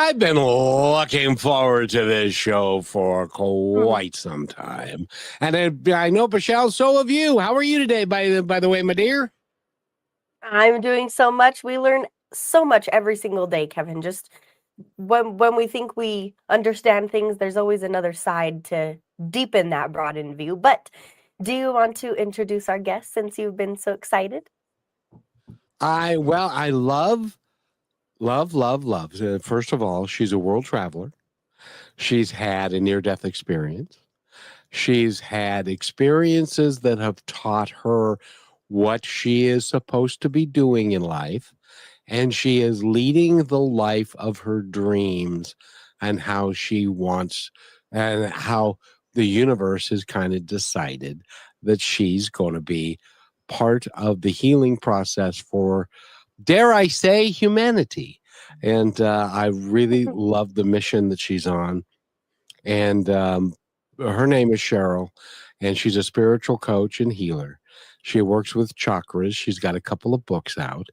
I've been looking forward to this show for quite some time. And I know, Michelle, so have you. How are you today, by the way, my dear? I'm doing so much. We learn so much every single day, Kevin. Just when we think we understand things, there's always another side to deepen that broadened view. But do you want to introduce our guest since you've been so excited? I love. First of all, she's a world traveler. She's had a near-death experience. She's had experiences that have taught her what she is supposed to be doing in life. And she is leading the life of her dreams and how she wants and how the universe has kind of decided that she's going to be part of the healing process for, dare I say, humanity. And I really love the mission that she's on. And her name is Cheryl, and she's a spiritual coach and healer. She works with chakras. She's got a couple of books out,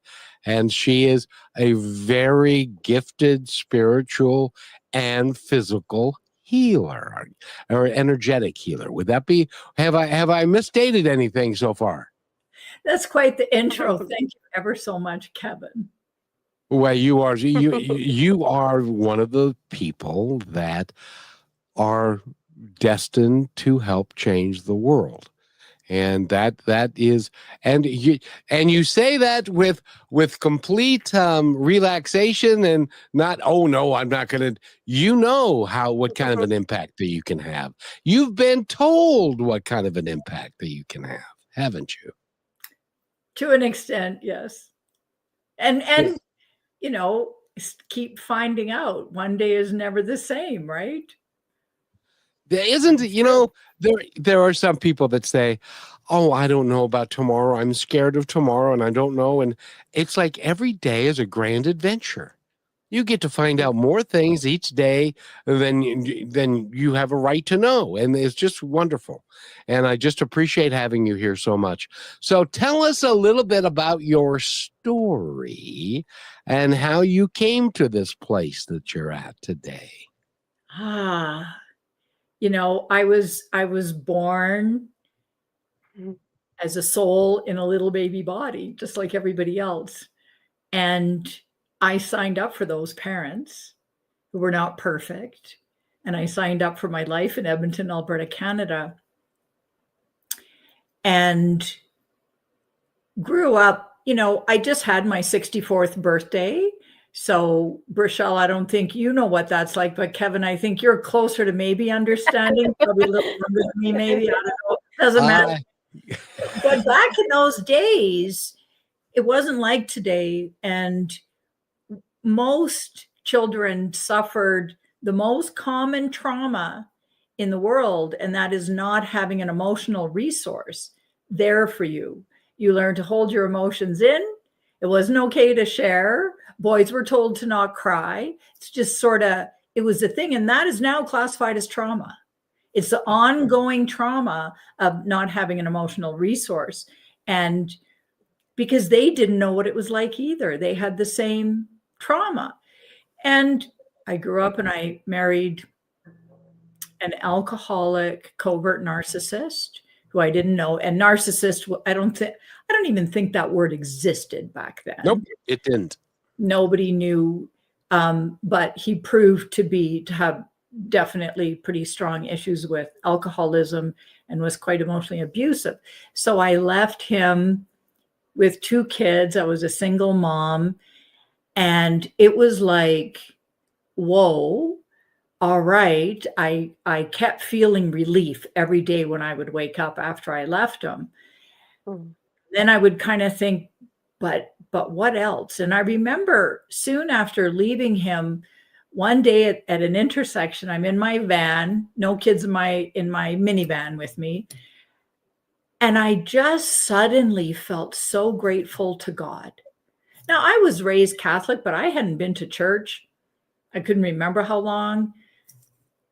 and she is a very gifted spiritual and physical healer or energetic healer. Would that be, have I misstated anything so far? That's quite the intro. Thank you ever so much, Kevin. Well, you are one of the people that are destined to help change the world. And that is, and you say that with complete relaxation and not, oh no, I'm not going to, what kind of an impact that you can have. You've been told what kind of an impact that you can have, haven't you? To an extent, yes. And Yeah. you know, keep finding out. One day is never the same, right? There isn't, there are some people that say, oh, I don't know about tomorrow. I'm scared of tomorrow and I don't know. And it's like every day is a grand adventure. You get to find out more things each day than you have a right to know. And it's just wonderful. And I just appreciate having you here so much. So tell us a little bit about your story and how you came to this place that you're at today. I was born as a soul in a little baby body, just like everybody else. And I signed up for those parents who were not perfect. And I signed up for my life in Edmonton, Alberta, Canada. And grew up, I just had my 64th birthday. So, Brichelle, I don't think you know what that's like, but Kevin, I think you're closer to maybe understanding, probably a little younger than me, maybe. I don't know. Doesn't matter. But back in those days, it wasn't like today. And most children suffered the most common trauma in the world, and that is not having an emotional resource there for you. You learn to hold your emotions in. It wasn't okay to share. Boys were told to not cry. It's just it was a thing. And that is now classified as trauma. It's the ongoing trauma of not having an emotional resource. And because they didn't know what it was like either. They had the same trauma. And I grew up and I married an alcoholic, covert narcissist who I didn't know. And narcissist, I don't even think that word existed back then. Nope, it didn't. Nobody knew, but he proved to have definitely pretty strong issues with alcoholism and was quite emotionally abusive. So I left him with 2 kids. I was a single mom, and it was like, whoa, all right. I kept feeling relief every day when I would wake up after I left him. Then I would kind of think, but what else? And I remember soon after leaving him, one day at an intersection, I'm in my van, no kids in my minivan with me. And I just suddenly felt so grateful to God. Now, I was raised Catholic, but I hadn't been to church. I couldn't remember how long.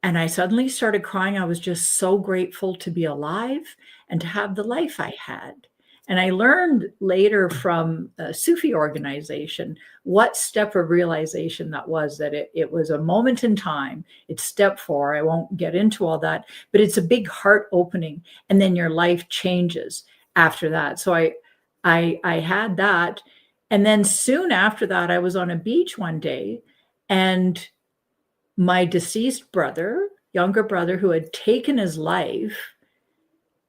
And I suddenly started crying. I was just so grateful to be alive and to have the life I had. And I learned later from a Sufi organization what step of realization that was, that it was a moment in time. It's step 4. I won't get into all that, but it's a big heart opening. And then your life changes after that. So I had that. And then soon after that, I was on a beach one day, and my deceased brother, younger brother, who had taken his life,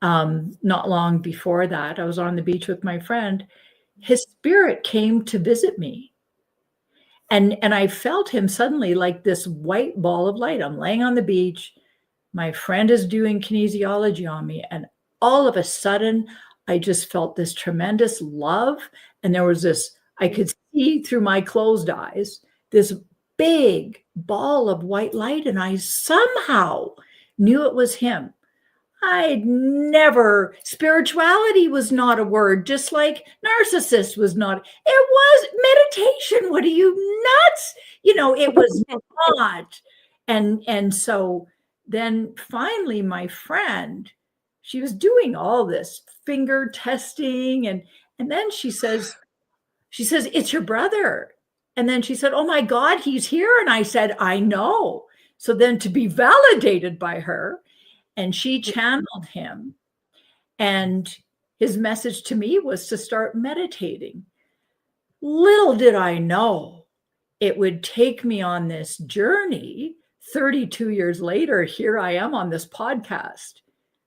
not long before that, I was on the beach with my friend. His spirit came to visit me. And I felt him suddenly like this white ball of light. I'm laying on the beach. My friend is doing kinesiology on me. And all of a sudden, I just felt this tremendous love. And there was this, I could see through my closed eyes, this big ball of white light. And I somehow knew it was him. I'd never, spirituality was not a word, just like narcissist was not. It was meditation. What are you, nuts? It was not. And so then finally my friend, she was doing all this finger testing, and then she says, it's your brother. And then she said, oh my God, he's here. And I said, I know. So then to be validated by her, and she channeled him. And his message to me was to start meditating. Little did I know it would take me on this journey. 32 years later, here I am on this podcast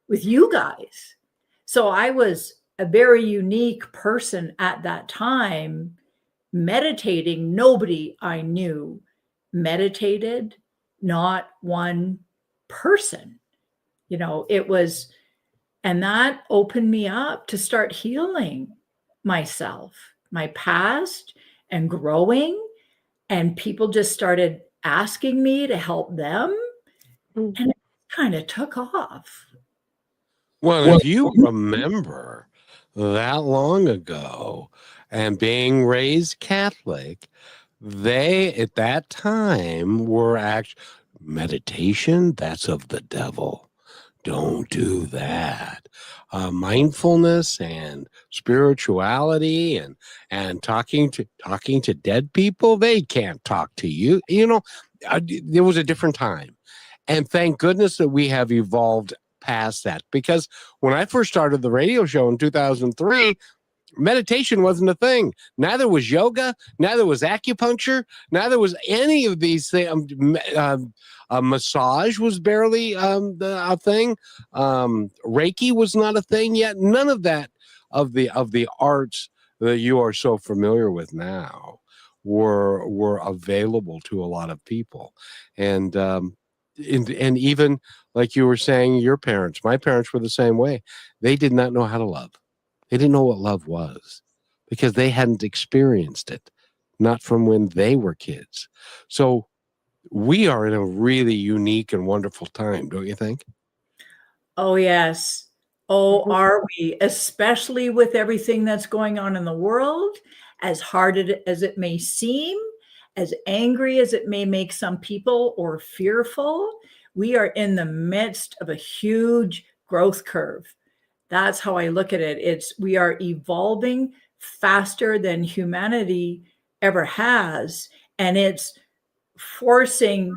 with you guys. So I was a very unique person at that time, meditating. Nobody I knew meditated, not one person. It was, and that opened me up to start healing myself, my past, and growing. And people just started asking me to help them. And it kind of took off. Well, if you remember that long ago and being raised Catholic, they at that time were actually, meditation, that's of the devil. Don't do that. Mindfulness and spirituality and talking to dead people, they can't talk to you. There was a different time. And thank goodness that we have evolved past that, because when I first started the radio show in 2003, meditation wasn't a thing. Neither was yoga, neither was acupuncture, neither was any of these things. Massage was barely a thing. Reiki was not a thing yet. None of that of the arts that you are so familiar with now were available to a lot of people. And even like you were saying, your parents, my parents were the same way. They did not know how to love. They didn't know what love was because they hadn't experienced it, not from when they were kids. So we are in a really unique and wonderful time, don't you think? Oh, yes. Oh, are we? Especially with everything that's going on in the world, as hard as it may seem, as angry as it may make some people or fearful, we are in the midst of a huge growth curve. That's how I look at it. We are evolving faster than humanity ever has. And it's forcing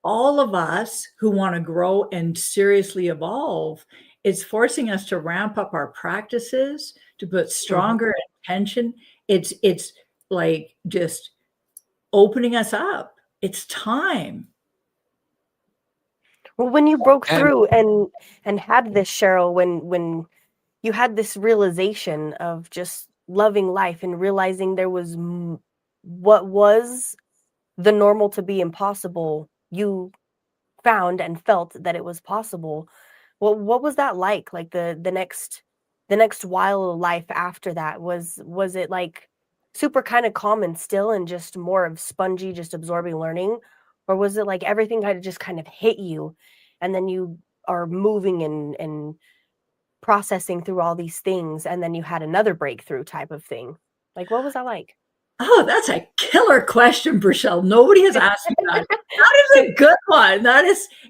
all of us who want to grow and seriously evolve. It's forcing us to ramp up our practices, to put stronger intention. It's like just opening us up. It's time. Well, when you broke through and had this, Cheryl, when you had this realization of just loving life and realizing there was what was the normal to be impossible, you found and felt that it was possible. Well, what was that like? Like the next while of life after that, was it like super kind of common still and just more of spongy, just absorbing learning? Or was it like everything kind of hit you and then you are moving and processing through all these things and then you had another breakthrough type of thing? Like, what was that like? Oh, that's a killer question, Brichelle. Nobody has asked me that. That is a good one.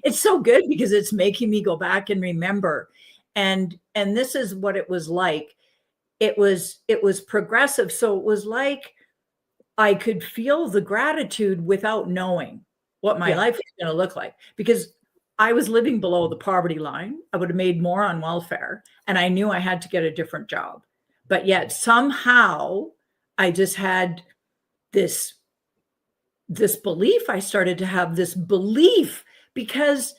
It's so good because it's making me go back and remember. And this is what it was like. it was progressive. So it was like I could feel the gratitude without knowing what my life was going to look like, because I was living below the poverty line. I would have made more on welfare, and I knew I had to get a different job. But yet somehow I just had this belief. I started to have this belief because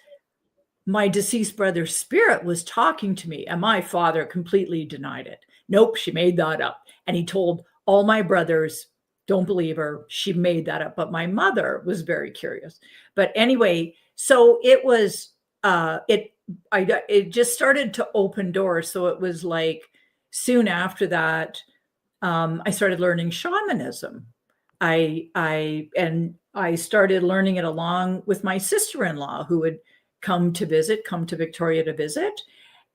my deceased brother's spirit was talking to me, and my father completely denied it. Nope, she made that up. And he told all my brothers, don't believe her, she made that up. But my mother was very curious. But anyway, so it was it just started to open doors. So it was like soon after that, I started learning shamanism. I started learning it along with my sister-in-law, who would come to Victoria to visit,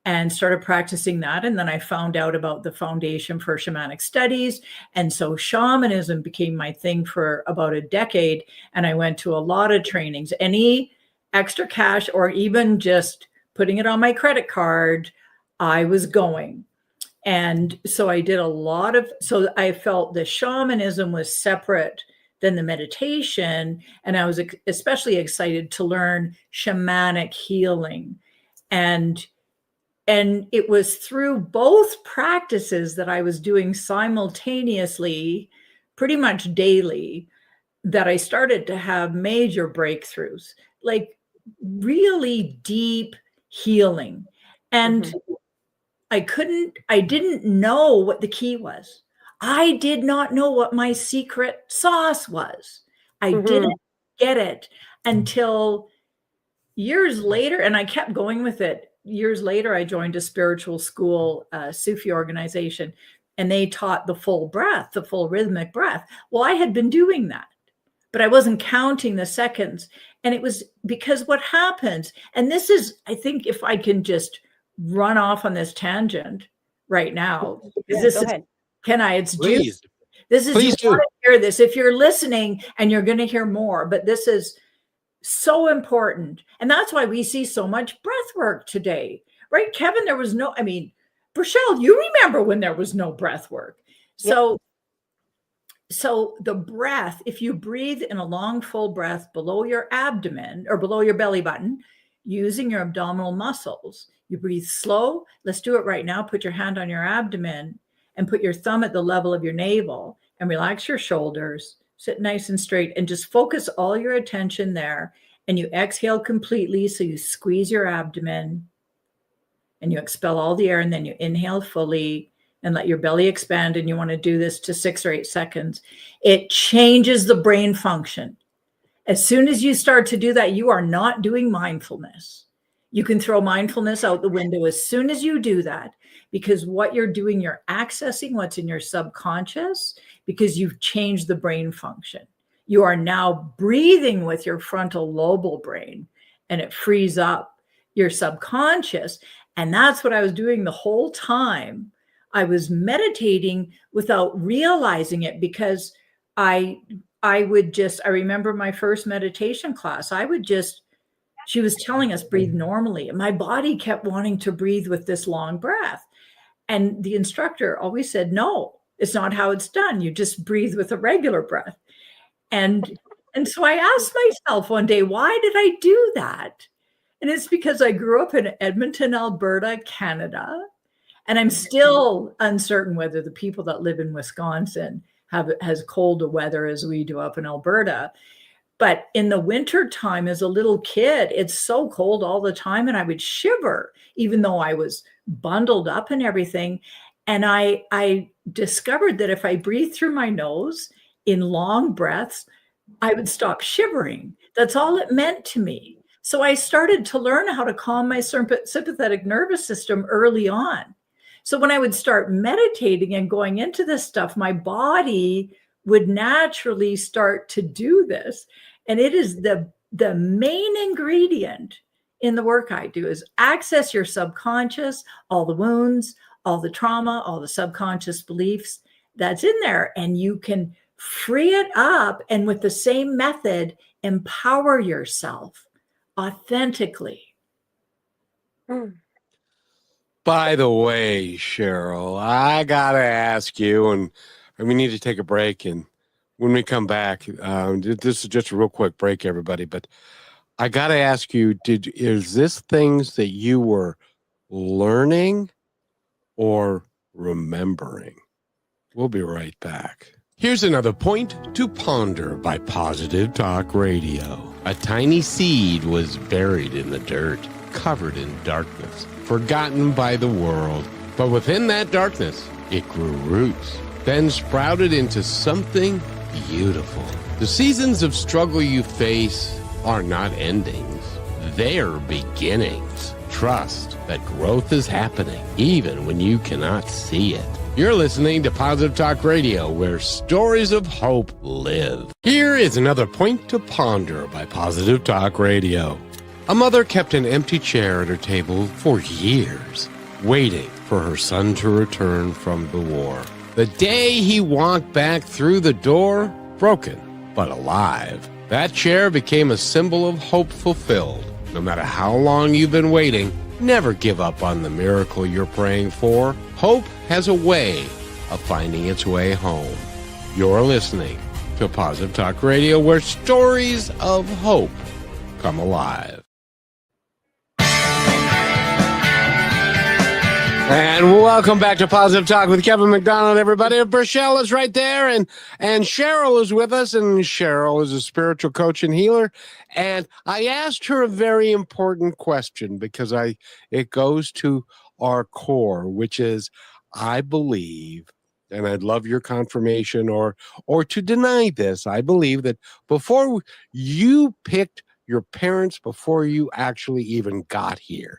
and started practicing that. And then I found out about the Foundation for Shamanic Studies. And so shamanism became my thing for about a decade. And I went to a lot of trainings. Any extra cash or even just putting it on my credit card, I was going. And so I did a lot of, so I felt the shamanism was separate than the meditation. And I was especially excited to learn shamanic healing. And it was through both practices that I was doing simultaneously, pretty much daily, that I started to have major breakthroughs, like really deep healing. And I didn't know what the key was. I did not know what my secret sauce was. I didn't get it until years later, and I kept going with it. Years later, I joined a spiritual school, Sufi organization, and they taught the full breath, the full rhythmic breath. Well, I had been doing that, but I wasn't counting the seconds. And it was because what happens, and this is, I think if I can just run off on this tangent right now, because it's juicy. This is, you want to hear this. If you're listening, and you're going to hear more, but this is so important. And that's why we see so much breath work today, right? Kevin, there was no, Rochelle, you remember when there was no breath work. So the breath, if you breathe in a long, full breath below your abdomen or below your belly button, using your abdominal muscles, you breathe slow. Let's do it right now. Put your hand on your abdomen and put your thumb at the level of your navel and relax your shoulders. Sit nice and straight and just focus all your attention there. And you exhale completely. So you squeeze your abdomen and you expel all the air, and then you inhale fully and let your belly expand. And you want to do this to 6 or 8 seconds. It changes the brain function. As soon as you start to do that, you are not doing mindfulness. You can throw mindfulness out the window as soon as you do that, because what you're doing, you're accessing what's in your subconscious, because you've changed the brain function. You are now breathing with your frontal lobal brain, and it frees up your subconscious. And that's what I was doing the whole time. I was meditating without realizing it, because I remember my first meditation class. She was telling us breathe normally. And my body kept wanting to breathe with this long breath. And the instructor always said, no, it's not how it's done. You just breathe with a regular breath. And so I asked myself one day, why did I do that? And it's because I grew up in Edmonton, Alberta, Canada. And I'm still uncertain whether the people that live in Wisconsin have as cold a weather as we do up in Alberta. But in the winter time, as a little kid, it's so cold all the time. And I would shiver, even though I was bundled up and everything. And I discovered that if I breathed through my nose in long breaths, I would stop shivering. That's all it meant to me. So I started to learn how to calm my sympathetic nervous system early on. So when I would start meditating and going into this stuff, my body would naturally start to do this. And it is the main ingredient in the work I do, is access your subconscious, all the wounds, all the trauma, all the subconscious beliefs that's in there. And you can free it up, and with the same method, empower yourself. authentically. Mm. By the way, Cheryl, I gotta ask you, and we need to take a break. And when we come back, this is just a real quick break, everybody. But I gotta ask you, is this things that you were learning or remembering? We'll be right back. Here's another point to ponder by Positive Talk Radio. A tiny seed was buried in the dirt, covered in darkness, forgotten by the world. But within that darkness, it grew roots, then sprouted into something beautiful. The seasons of struggle you face are not endings, they're beginnings. Trust that growth is happening, even when you cannot see it. You're listening to Positive Talk Radio, where stories of hope live. Here is another point to ponder by Positive Talk Radio. A mother kept an empty chair at her table for years, waiting for her son to return from the war. The day he walked back through the door, broken but alive, that chair became a symbol of hope fulfilled. No matter how long you've been waiting, never give up on the miracle you're praying for. Hope has a way of finding its way home. You're listening to Positive Talk Radio, where stories of hope come alive. And welcome back to Positive Talk with Kevin McDonald, everybody. Brichelle is right there, and Cheryl is with us, and Cheryl is a spiritual coach and healer. And I asked her a very important question because it goes to our core, which is, I believe, and I'd love your confirmation or to deny this, I believe that before you picked your parents, before you actually even got here,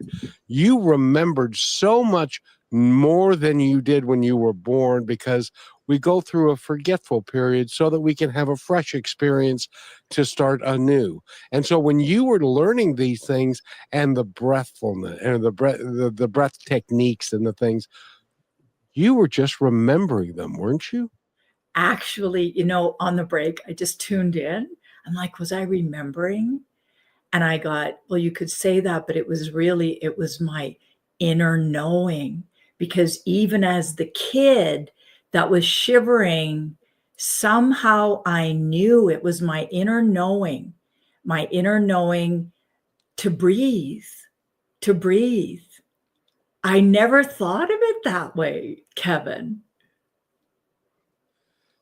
you remembered so much more than you did when you were born, because we go through a forgetful period so that we can have a fresh experience to start anew. And so when you were learning these things and the breathfulness and the breath techniques and the things, you were just remembering them, weren't you? Actually, on the break, I just tuned in. I'm like, was I remembering? And I got, well, you could say that, but it was my inner knowing, because even as the kid that was shivering, somehow I knew it was my inner knowing to breathe. I never thought of it that way, Kevin.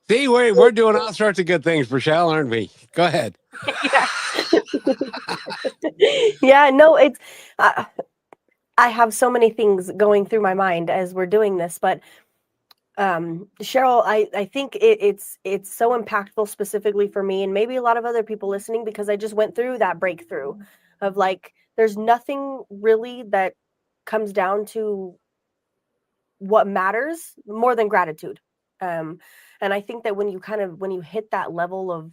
See, we're doing all sorts of good things, Brichelle, aren't we? Go ahead. Yeah. Yeah, no, it's I have so many things going through my mind as we're doing this, but Cheryl, I think it's so impactful specifically for me, and maybe a lot of other people listening, because I just went through that breakthrough of like, there's nothing really that comes down to what matters more than gratitude. And I think that when you hit that level of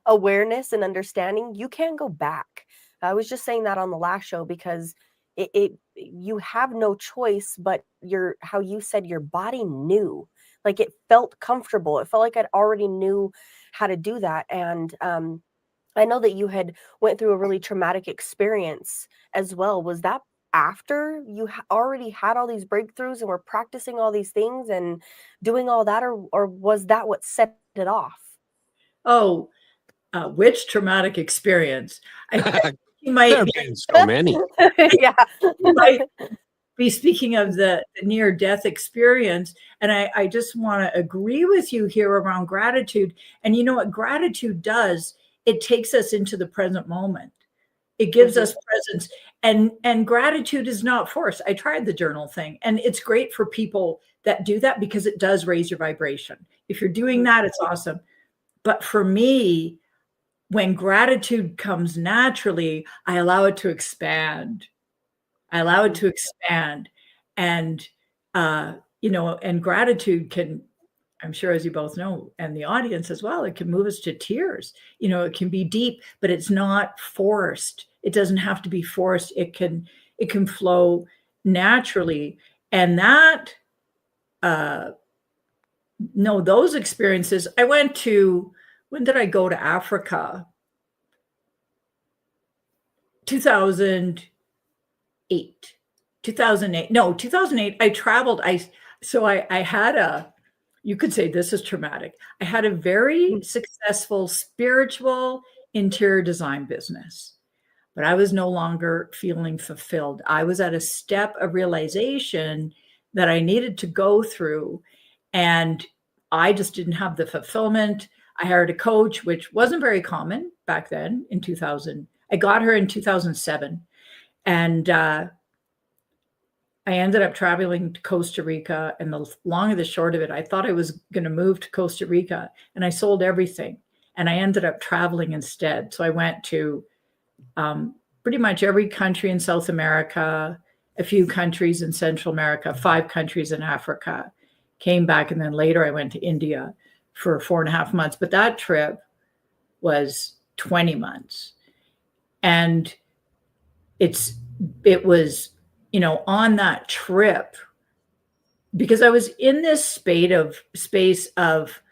awareness and understanding, you can't go back. I was just saying that on the last show, because you have no choice, but how you said your body knew, like it felt comfortable. It felt like I'd already knew how to do that. And I know that you had went through a really traumatic experience as well. Was that after you already had all these breakthroughs and were practicing all these things and doing all that, or was that what set it off? Oh, which traumatic experience? I think you might There have been so many. Yeah. you might be speaking of the near-death experience. And I just want to agree with you here around gratitude. And you know what gratitude does? It takes us into the present moment. It gives us presence. And gratitude is not forced. I tried the journal thing, and it's great for people that do that because it does raise your vibration. If you're doing that, it's awesome. But for me, when gratitude comes naturally, I allow it to expand. And, and gratitude can, I'm sure, as you both know, and the audience as well, it can move us to tears. It can be deep, but it's not forced. It doesn't have to be forced. It can flow naturally. And that, those experiences, when did I go to Africa? 2008. 2008. No, 2008. I traveled. I had you could say this is traumatic. I had a very successful spiritual interior design business, but I was no longer feeling fulfilled. I was at a step of realization that I needed to go through, and I just didn't have the fulfillment. I hired a coach, which wasn't very common back then in 2000. I got her in 2007. And I ended up traveling to Costa Rica, and the long and the short of it, I thought I was going to move to Costa Rica, and I sold everything, and I ended up traveling instead. So I went to pretty much every country in South America, a few countries in Central America, 5 countries in Africa, came back, and then later I went to India for 4.5 months. But that trip was 20 months. And it was, on that trip, because I was in this space of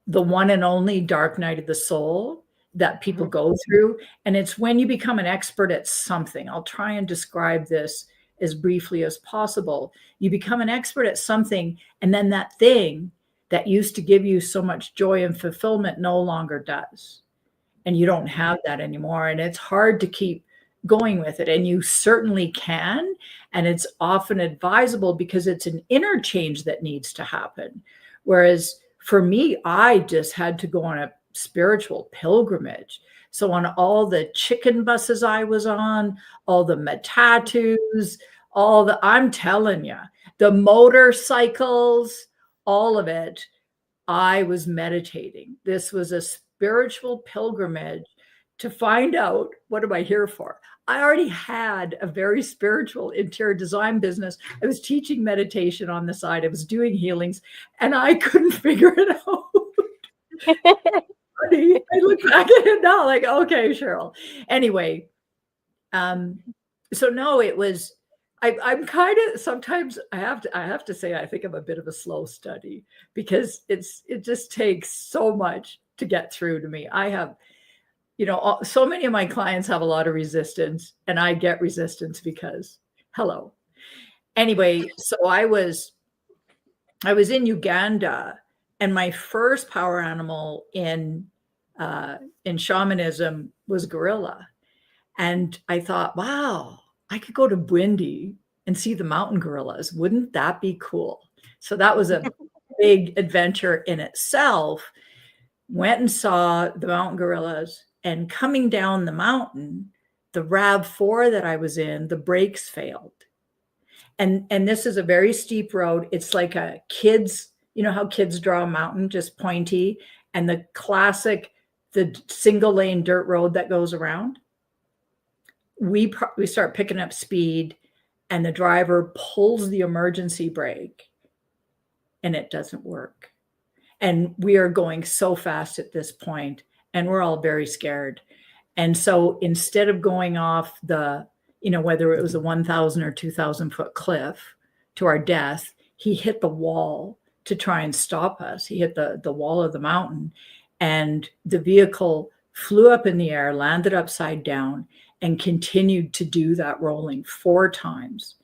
the one and only dark night of the soul that people go through. And it's when you become an expert at something. I'll try and describe this as briefly as possible. You become an expert at something, and then that thing that used to give you so much joy and fulfillment no longer does. And you don't have that anymore. And it's hard to keep going with it. And you certainly can. And it's often advisable because it's an interchange that needs to happen. Whereas for me, I just had to go on a spiritual pilgrimage. So on all the chicken buses I was on, all the matatus, I'm telling you, the motorcycles, all of it, I was meditating. This was a spiritual pilgrimage to find out, what am I here for? I already had a very spiritual interior design business. I was teaching meditation on the side. I was doing healings, and I couldn't figure it out. I look back at it now like, okay, Cheryl. Anyway, so no, it was, I'm kind of, sometimes I have to say, I think I'm a bit of a slow study, because it just takes so much to get through to me. I have, so many of my clients have a lot of resistance, and I get resistance because, hello. Anyway, so I was in Uganda, and my first power animal in shamanism was gorilla. And I thought, wow, I could go to Bwindi and see the mountain gorillas. Wouldn't that be cool? So that was a big adventure in itself. Went and saw the mountain gorillas, and coming down the mountain, the RAV4 that I was in, the brakes failed. And this is a very steep road. It's like a kid's, how kids draw a mountain, just pointy, and the classic, the single lane dirt road that goes around. We start picking up speed, and the driver pulls the emergency brake, and it doesn't work. And we are going so fast at this point, and we're all very scared. And so instead of going off the, whether it was a 1,000 or 2,000 foot cliff to our death, he hit the wall to try and stop us. He hit the wall of the mountain, and the vehicle flew up in the air, landed upside down, and continued to do that rolling 4 times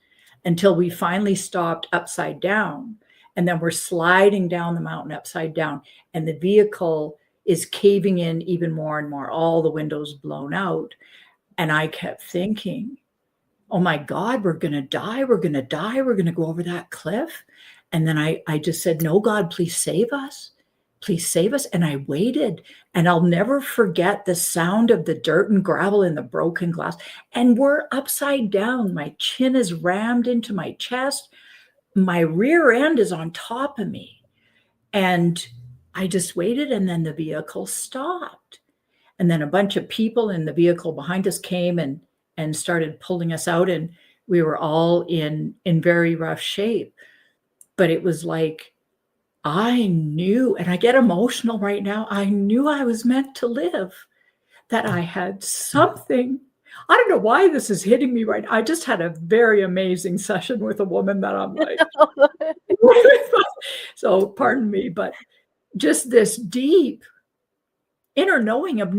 until we finally stopped upside down. And then we're sliding down the mountain upside down, and the vehicle is caving in even more and more, all the windows blown out. And I kept thinking, oh my God, we're going to die. We're going to die. We're going to go over that cliff. And then I just said, no, God, please save us. Please save us. And I waited, and I'll never forget the sound of the dirt and gravel in the broken glass. And we're upside down. My chin is rammed into my chest. My rear end is on top of me. And I just waited, and then the vehicle stopped. And then a bunch of people in the vehicle behind us came and started pulling us out. And we were all in very rough shape. But it was like, I knew, and I get emotional right now, I knew I was meant to live, that I had something. I don't know why this is hitting me right now. I just had a very amazing session with a woman that I'm like, so pardon me, but just this deep inner knowing of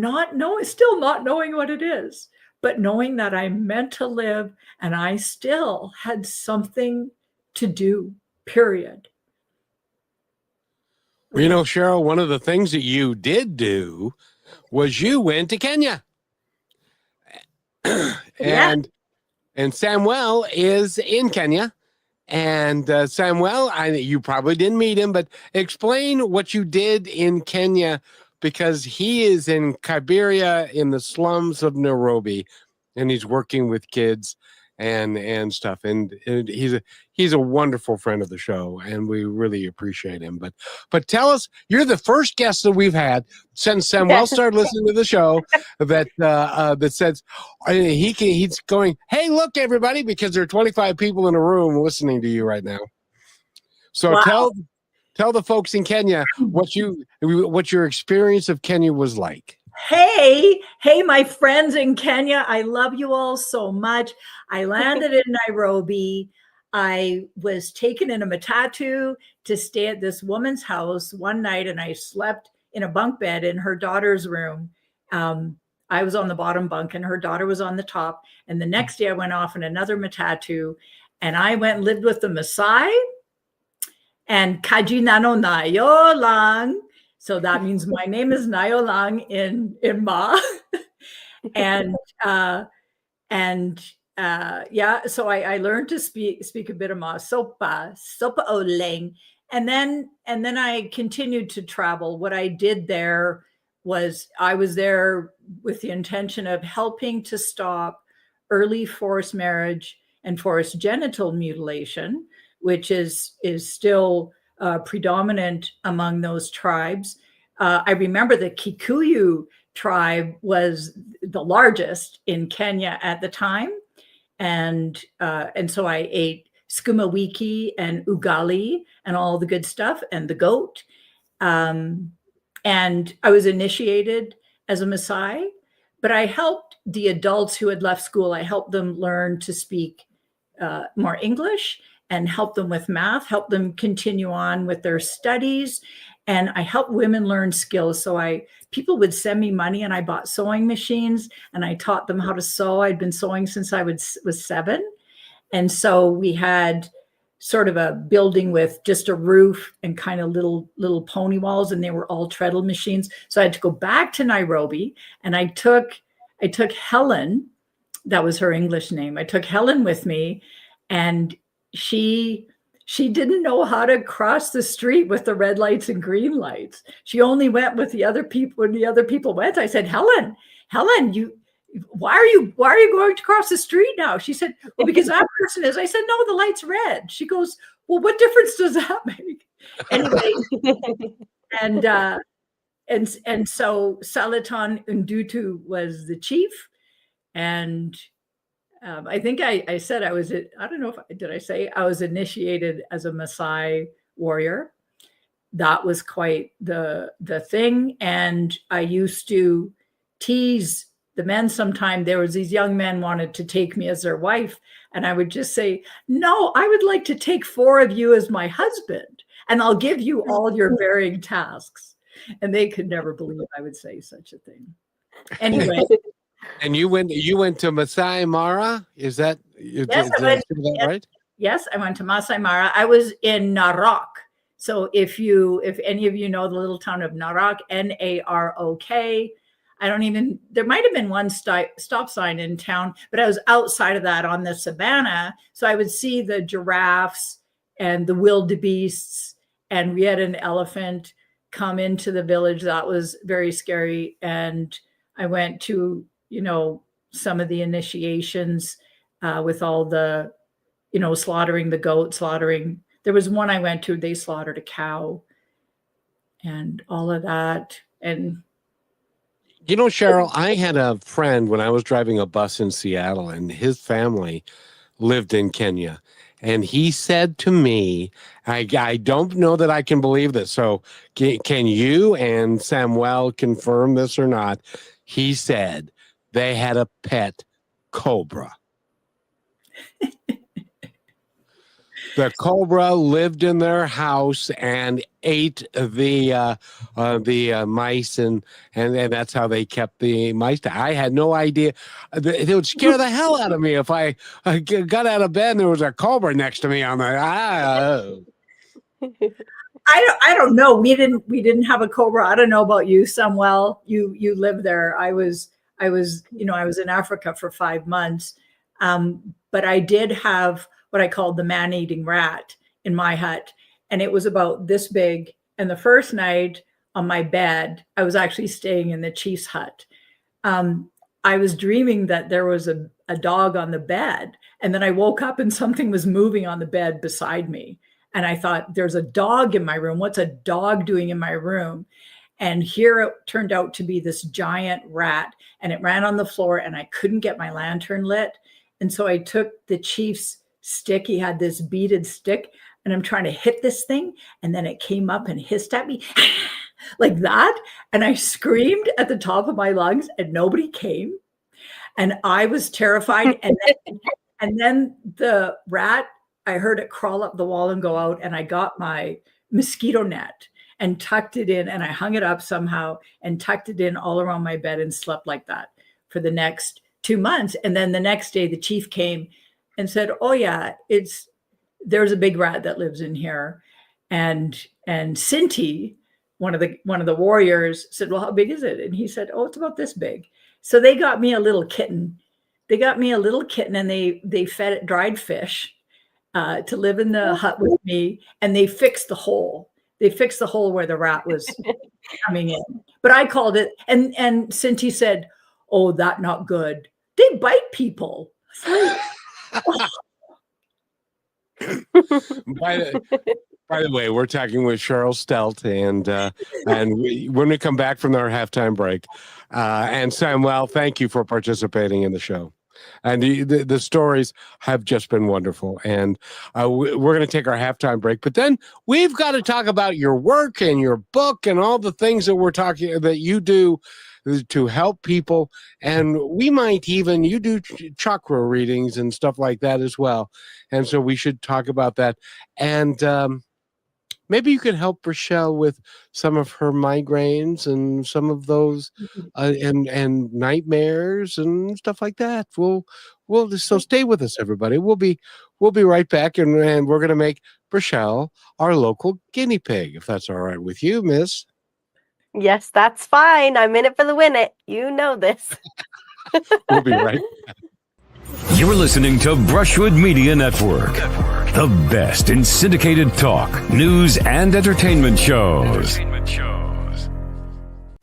still not knowing what it is, but knowing that I meant to live and I still had something to do, period. Well, you know, Cheryl, one of the things that you did do was you went to Kenya. Yeah. And Samuel is in Kenya. And Samuel, you probably didn't meet him, but explain what you did in Kenya, because he is in Kibera in the slums of Nairobi, and he's working with kids and stuff. And he's a wonderful friend of the show, and we really appreciate him. But tell us, you're the first guest that we've had since Samuel started listening to the show that says he's going, hey, look, everybody, because there are 25 people in a room listening to you right now. So Wow. tell the folks in Kenya what your experience of Kenya was like. Hey, my friends in Kenya. I love you all so much. I landed in Nairobi. I was taken in a matatu to stay at this woman's house one night, and I slept in a bunk bed in her daughter's room. I was on the bottom bunk and her daughter was on the top. And the next day I went off in another matatu, and I went and lived with the Maasai and Kajinano Nayo Lang. So that means my name is Nayo Lang in Ma. and so I learned to speak a bit of Ma. Sopa Oleng. And then I continued to travel. What I did there was I was there with the intention of helping to stop early forced marriage and forced genital mutilation, which is still predominant among those tribes. I remember the Kikuyu tribe was the largest in Kenya at the time. And so I ate skuma wiki and ugali and all the good stuff and the goat. And I was initiated as a Maasai, but I helped the adults who had left school. I helped them learn to speak more English and help them with math, help them continue on with their studies. And I helped women learn skills. So people would send me money, and I bought sewing machines and I taught them how to sew. I'd been sewing since I was 7. And so we had sort of a building with just a roof and kind of little pony walls, and they were all treadle machines. So I had to go back to Nairobi, and I took Helen. That was her English name. I took Helen with me, and she didn't know how to cross the street with the red lights and green lights. She only went with the other people. When the other people went, I said, Helen, why are you going to cross the street now? She said, well, because that person is. I said, no, the light's red. She goes, well, what difference does that make? Anyway, and so Salaton Ndutu was the chief. And I think I said I was, I don't know did I say I was initiated as a Maasai warrior. That was quite the thing. And I used to tease the men sometime. There was these young men wanted to take me as their wife. And I would just say, no, I would like to take 4 of you as my husband, and I'll give you all your varying tasks. And they could never believe I would say such a thing. Anyway. And you went to Masai Mara? Is that right? Yes, I went to Masai Mara. I was in Narok. So if any of you know the little town of Narok, Narok, there might have been one stop sign in town, but I was outside of that on the savannah. So I would see the giraffes and the wildebeests, and we had an elephant come into the village. That was very scary. And I went to some of the initiations with all the, slaughtering the goat, there was one I went to, they slaughtered a cow and all of that. And Cheryl, I had a friend when I was driving a bus in Seattle, and his family lived in Kenya. And he said to me, I don't know that I can believe this. So can you and Samuel confirm this or not? He said they had a pet cobra. the cobra lived in their house and ate the mice, and that's how they kept the mice. I had no idea. It would scare the hell out of me if I got out of bed and there was a cobra next to me. I'm like, I don't know. We didn't have a cobra. I don't know about you, Samuel. You live there. I was in Africa for 5 months. But I did have what I called the man-eating rat in my hut, and it was about this big. And the first night on my bed, I was actually staying in the chief's hut. I was dreaming that there was a dog on the bed, and then I woke up and something was moving on the bed beside me. And I thought, there's a dog in my room. What's a dog doing in my room? And here it turned out to be this giant rat, and it ran on the floor, and I couldn't get my lantern lit. And so I took the chief's stick. He had this beaded stick, and I'm trying to hit this thing. And then it came up and hissed at me like that. And I screamed at the top of my lungs, and nobody came. And I was terrified. And then the rat, I heard it crawl up the wall and go out. And I got my mosquito net and tucked it in, and I hung it up somehow and tucked it in all around my bed and slept like that for the next 2 months. And then the next day the chief came and said, oh yeah, there's a big rat that lives in here. And Sinti, one of the warriors, said, well, how big is it? And he said, oh, it's about this big. So they got me a little kitten. And they fed it dried fish to live in the hut with me. And they fixed the hole. They fixed the hole where the rat was coming in. But I called it, and Sinti said, oh, that not good. They bite people. By the way, we're talking with Cheryl Stelt, and when we come back from our halftime break, and Samuel, thank you for participating in the show. And the stories have just been wonderful. And we're going to take our halftime break, but then we've got to talk about your work and your book and all the things that you do to help people. And we might even, you do chakra readings and stuff like that as well. And so we should talk about that. And maybe you can help Rochelle with some of her migraines and some of those and nightmares and stuff like that. So stay with us, everybody. We'll be right back, and we're going to make Rochelle our local guinea pig, if that's all right with you, Miss. Yes, that's fine. I'm in it for the win it. You know this. We'll be right back. You're listening to Brushwood Media Network, the best in syndicated talk, news, and entertainment shows.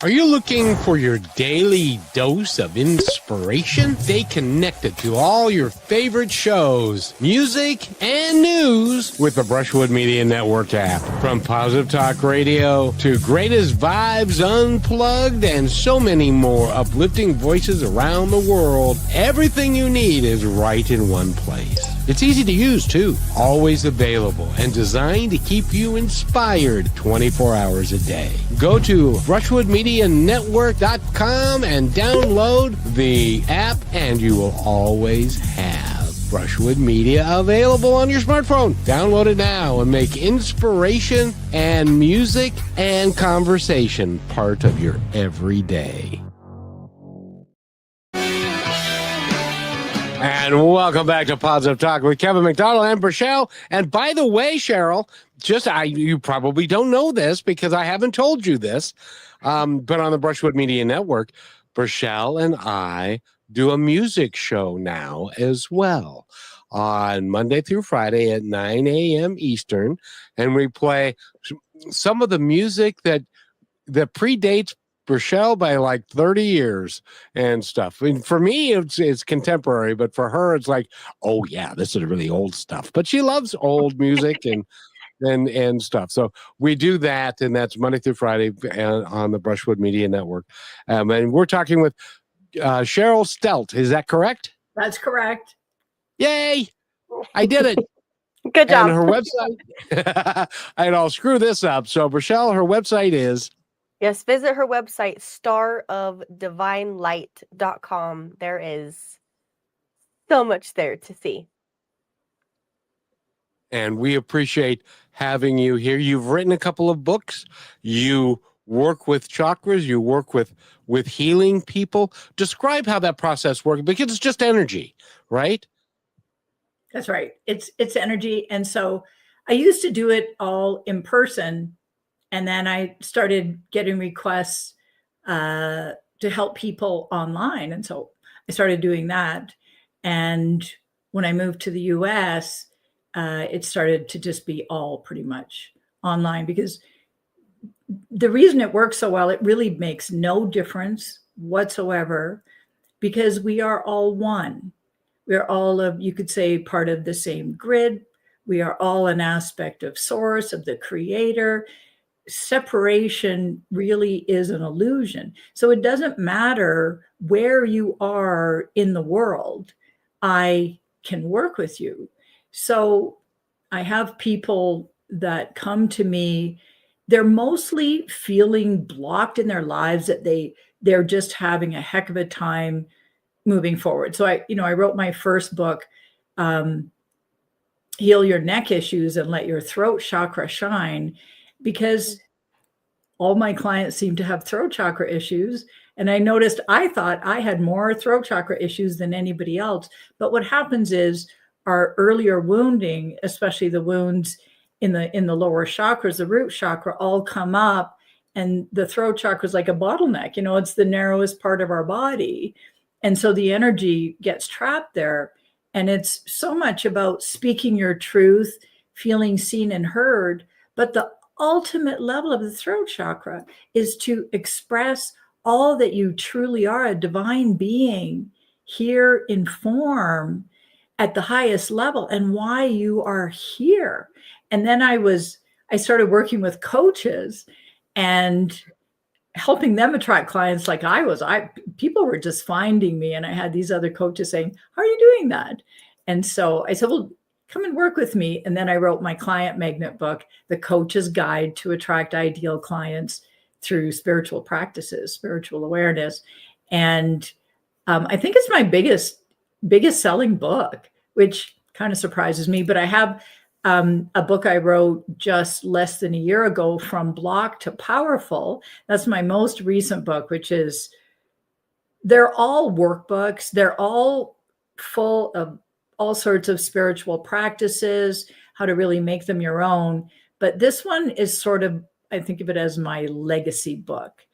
Are you looking for your daily dose of inspiration? Stay connected to all your favorite shows, music, and news with the Brushwood Media Network app. From Positive Talk Radio to Greatest Vibes Unplugged and so many more uplifting voices around the world, everything you need is right in one place. It's easy to use, too. Always available and designed to keep you inspired 24 hours a day. Go to BrushwoodMediaNetwork.com and download the app, and you will always have Brushwood Media available on your smartphone. Download it now and make inspiration and music and conversation part of your everyday. And welcome back to Positive Talk with Kevin McDonald and Rochelle. And by the way, Cheryl, you probably don't know this because I haven't told you this, but on the Brushwood Media Network, Rochelle and I do a music show now as well on Monday through Friday at 9 a.m. Eastern. And we play some of the music that predates Rochelle by like 30 years and stuff. I mean, for me, it's contemporary, but for her, it's like, oh yeah, this is really old stuff. But she loves old music and stuff. So we do that, and that's Monday through Friday on the Brushwood Media Network. And we're talking with Cheryl Stelt. Is that correct? That's correct. Yay! I did it. Good job. And her website, and I'll screw this up. So Rochelle, her website is. Yes, visit her website, starofdivinelight.com. There is so much there to see. And we appreciate having you here. You've written a couple of books. You work with chakras. You work with healing people. Describe how that process works, because it's just energy, right? That's right. It's energy. And so I used to do it all in person. And then I started getting requests to help people online. And so I started doing that. And when I moved to the US, it started to just be all pretty much online, because the reason it works so well, it really makes no difference whatsoever, because we are all one. We're all you could say, part of the same grid. We are all an aspect of source, of the creator. Separation really is an illusion. So it doesn't matter where you are in the world, I can work with you. So I have people that come to me, they're mostly feeling blocked in their lives, that they're just having a heck of a time moving forward. So I wrote my first book, Heal Your Neck Issues and Let Your Throat Chakra Shine, because all my clients seem to have throat chakra issues. And I thought I had more throat chakra issues than anybody else. But what happens is our earlier wounding, especially the wounds in the lower chakras, the root chakra, all come up, and the throat chakra is like a bottleneck. It's the narrowest part of our body. And so the energy gets trapped there. And it's so much about speaking your truth, feeling seen and heard. But the ultimate level of the throat chakra is to express all that you truly are, a divine being here in form at the highest level, and why you are here. And then I started working with coaches and helping them attract clients like people were just finding me, and I had these other coaches saying, how are you doing that? And so I said, well, come and work with me. And then I wrote my client magnet book, The Coach's Guide to Attract Ideal Clients Through Spiritual Practices, Spiritual Awareness. And I think it's my biggest selling book, which kind of surprises me. But I have a book I wrote just less than a year ago, From Block to Powerful. That's my most recent book, which is, they're all workbooks. They're all full of all sorts of spiritual practices, how to really make them your own. But this one is sort of, I think of it as my legacy book,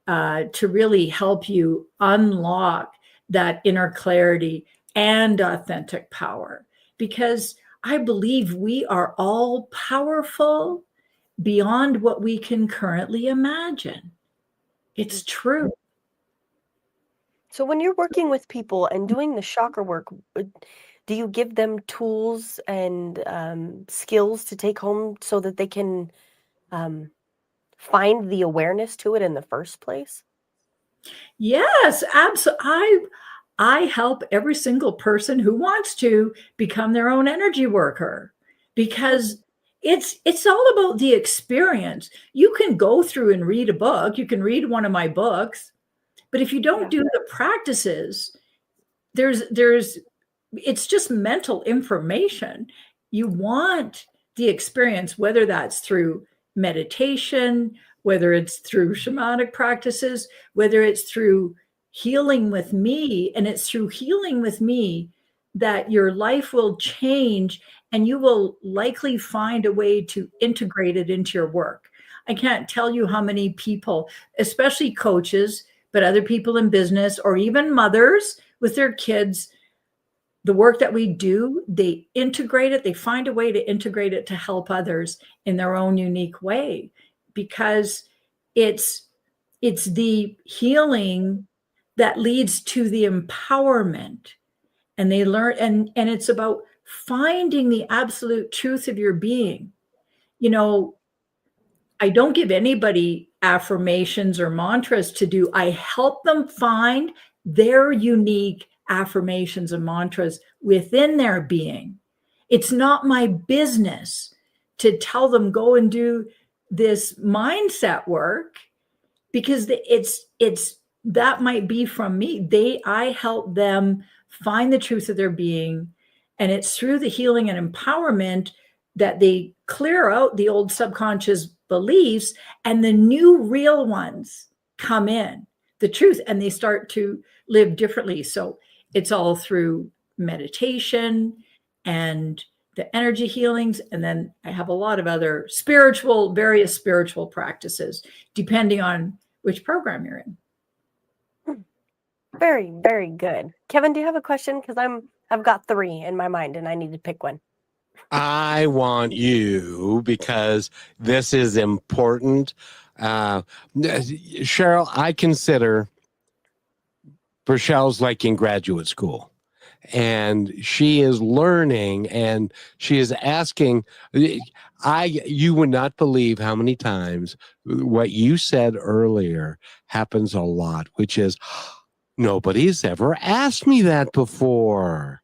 to really help you unlock that inner clarity and authentic power. Because I believe we are all powerful beyond what we can currently imagine. It's true. So when you're working with people and doing the chakra work, do you give them tools and skills to take home so that they can find the awareness to it in the first place? Yes, absolutely. I help every single person who wants to become their own energy worker, because it's all about the experience. You can go through and read a book. You can read one of my books, but if you don't do the practices, it's just mental information. You want the experience, whether that's through meditation, whether it's through shamanic practices, whether it's through healing with me. And it's through healing with me that your life will change, and you will likely find a way to integrate it into your work. I can't tell you how many people, especially coaches, but other people in business, or even mothers with their kids, the work that we do, they integrate it. They find a way to integrate it to help others in their own unique way, because it's the healing that leads to the empowerment. And they learn, and it's about finding the absolute truth of your being. I don't give anybody affirmations or mantras to do. I help them find their unique affirmations and mantras within their being. It's not my business to tell them go and do this mindset work, because it's that might be from me. I help them find the truth of their being, and it's through the healing and empowerment that they clear out the old subconscious beliefs and the new real ones come in, the truth, and they start to live differently. So it's all through meditation and the energy healings. And then I have a lot of other various spiritual practices, depending on which program you're in. Very, very good. Kevin, do you have a question? Because I've got 3 in my mind and I need to pick one. I want you, because this is important. Cheryl, I consider Rochelle's like in graduate school, and she is learning, and she is asking. You would not believe how many times what you said earlier happens a lot, which is nobody's ever asked me that before.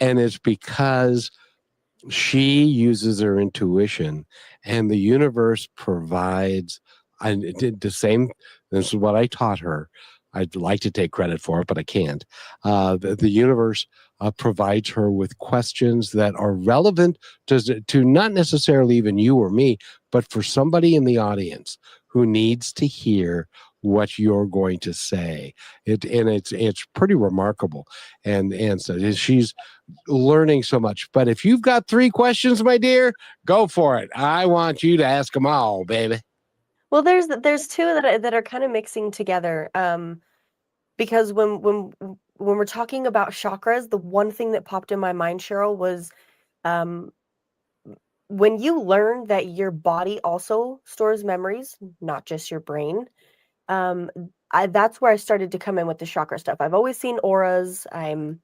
And it's because she uses her intuition, and the universe provides. I did the same. This is what I taught her. I'd like to take credit for it, but I can't. The universe provides her with questions that are relevant to not necessarily even you or me, but for somebody in the audience who needs to hear what you're going to say. It's pretty remarkable, and so she's learning so much. But if you've got 3 questions, my dear, go for it. I want you to ask them all, baby. Well, there's 2 that are kind of mixing together. Because when we're talking about chakras, the one thing that popped in my mind, Cheryl, was when you learn that your body also stores memories, not just your brain. That's where I started to come in with the chakra stuff. I've always seen auras. I'm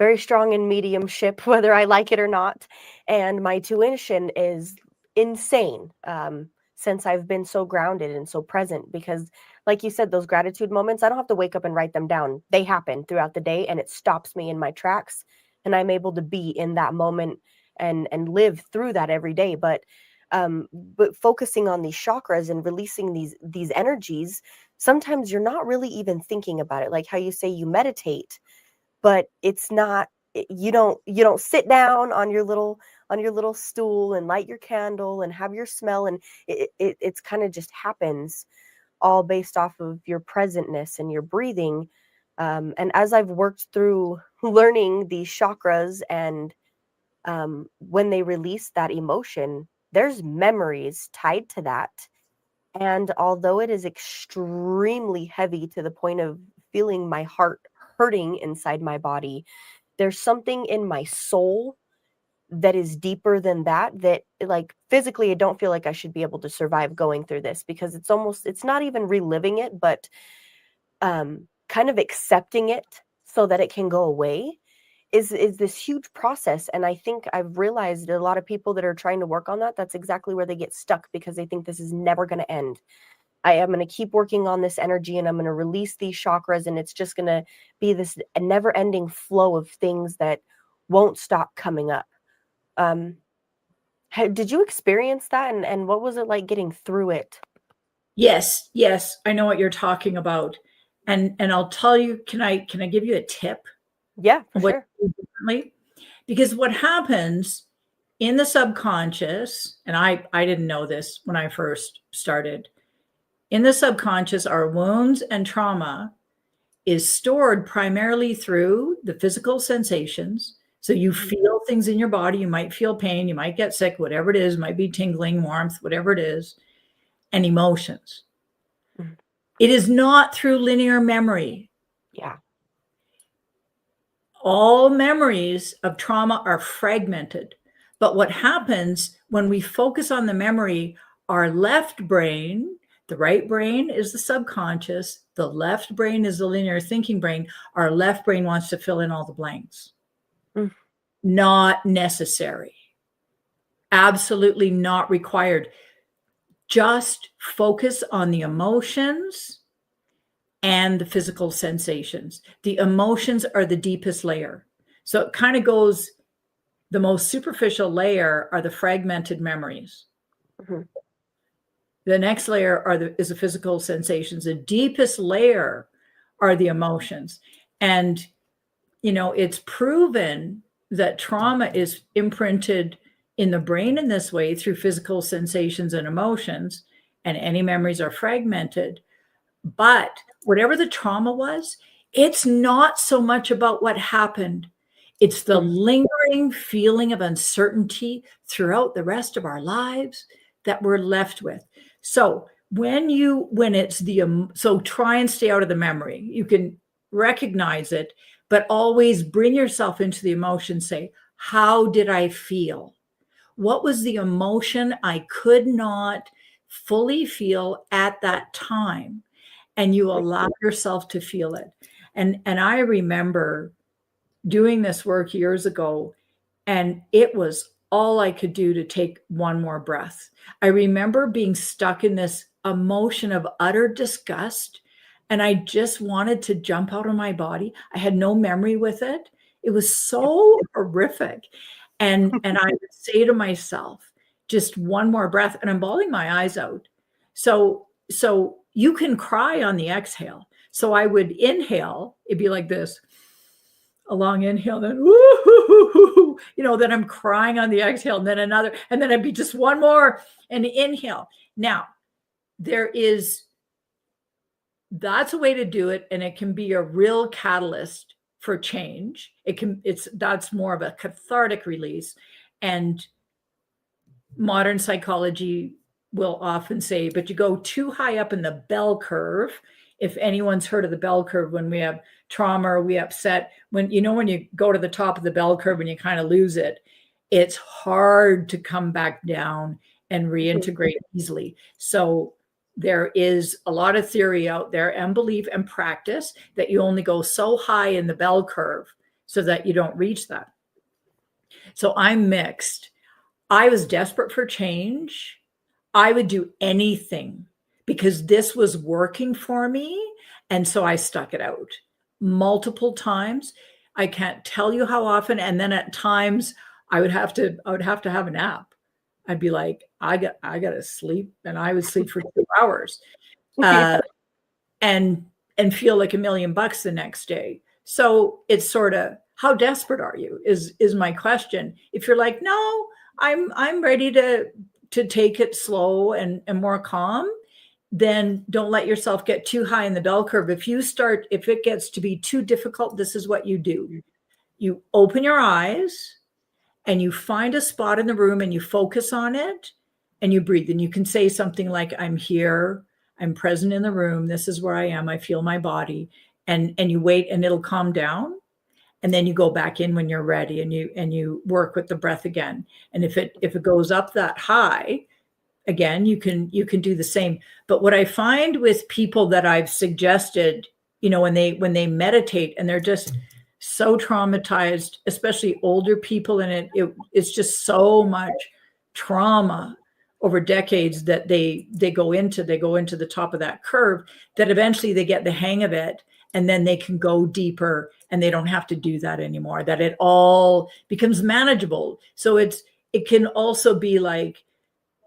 very strong in mediumship, whether I like it or not, and my tuition is insane. Since I've been so grounded and so present, because like you said, those gratitude moments, I don't have to wake up and write them down. They happen throughout the day, and it stops me in my tracks, and I'm able to be in that moment and live through that every day. But focusing on these chakras and releasing these energies, sometimes you're not really even thinking about it. Like how you say you meditate, but it's not, you don't sit down on your little stool and light your candle and have your smell, and it's kind of just happens, all based off of your presentness and your breathing. And as I've worked through learning these chakras, and when they release that emotion, there's memories tied to that. And although it is extremely heavy to the point of feeling my heart hurting inside my body, there's something in my soul that is deeper than that, like physically, I don't feel like I should be able to survive going through this, because it's not even reliving it, but kind of accepting it so that it can go away is this huge process. And I think I've realized a lot of people that are trying to work on that's exactly where they get stuck, because they think this is never going to end. I am going to keep working on this energy, and I'm going to release these chakras, and it's just going to be this never ending flow of things that won't stop coming up. Did you experience that, and what was it like getting through it? Yes, I know what you're talking about, and I'll tell you. Can I give you a tip? Yeah, for sure. Differently? Because what happens in the subconscious, and I didn't know this when I first started. In the subconscious, our wounds and trauma is stored primarily through the physical sensations. So you feel things in your body. You might feel pain. You might get sick, whatever it is. It might be tingling, warmth, whatever it is. And emotions. Mm-hmm. It is not through linear memory. Yeah. All memories of trauma are fragmented. But what happens when we focus on the memory, our left brain, the right brain is the subconscious, the left brain is the linear thinking brain. Our left brain wants to fill in all the blanks. Not necessary. Absolutely not required. Just focus on the emotions and the physical sensations. The emotions are the deepest layer. So it kind of goes, the most superficial layer are the fragmented memories. Mm-hmm. The next layer is the physical sensations. The deepest layer are the emotions. And, it's proven that trauma is imprinted in the brain in this way through physical sensations and emotions, and any memories are fragmented. But whatever the trauma was, it's not so much about what happened. It's the lingering feeling of uncertainty throughout the rest of our lives that we're left with. So so try and stay out of the memory. You can recognize it, but always bring yourself into the emotion. Say, how did I feel? What was the emotion I could not fully feel at that time? And you allow yourself to feel it. And I remember doing this work years ago, and it was all I could do to take one more breath. I remember being stuck in this emotion of utter disgust, and I just wanted to jump out of my body. I had no memory with it. It was so horrific. And I would say to myself, just one more breath, and I'm bawling my eyes out. So you can cry on the exhale. So I would inhale, it'd be like this, a long inhale, then woo, then I'm crying on the exhale, and then another, and then I'd be just one more and inhale. Now, that's a way to do it, and it can be a real catalyst for change. That's more of a cathartic release. And modern psychology will often say, but you go too high up in the bell curve. If anyone's heard of the bell curve, when we have trauma or we upset, when you go to the top of the bell curve and you kind of lose it, it's hard to come back down and reintegrate easily. So there is a lot of theory out there and belief and practice that you only go so high in the bell curve so that you don't reach that. So I'm mixed. I was desperate for change. I would do anything because this was working for me. And so I stuck it out multiple times. I can't tell you how often. And then at times I would have to have a nap. I'd be like, I got to sleep. And I would sleep for 2 hours and feel like $1,000,000 the next day. So it's sort of, how desperate are you is my question. If you're like, no, I'm ready to take it slow and more calm, then don't let yourself get too high in the bell curve. If it gets to be too difficult, this is what you do. You open your eyes and you find a spot in the room and you focus on it and you breathe. And you can say something like, I'm here, I'm present in the room, this is where I am, I feel my body. And you wait and it'll calm down. And then you go back in when you're ready and you work with the breath again. And if it goes up that high, again, you can do the same. But what I find with people that I've suggested, when they meditate and they're just so traumatized, especially older people, and it's just so much trauma over decades that they go into the top of that curve, that eventually they get the hang of it. And then they can go deeper and they don't have to do that anymore, that it all becomes manageable. So it can also be like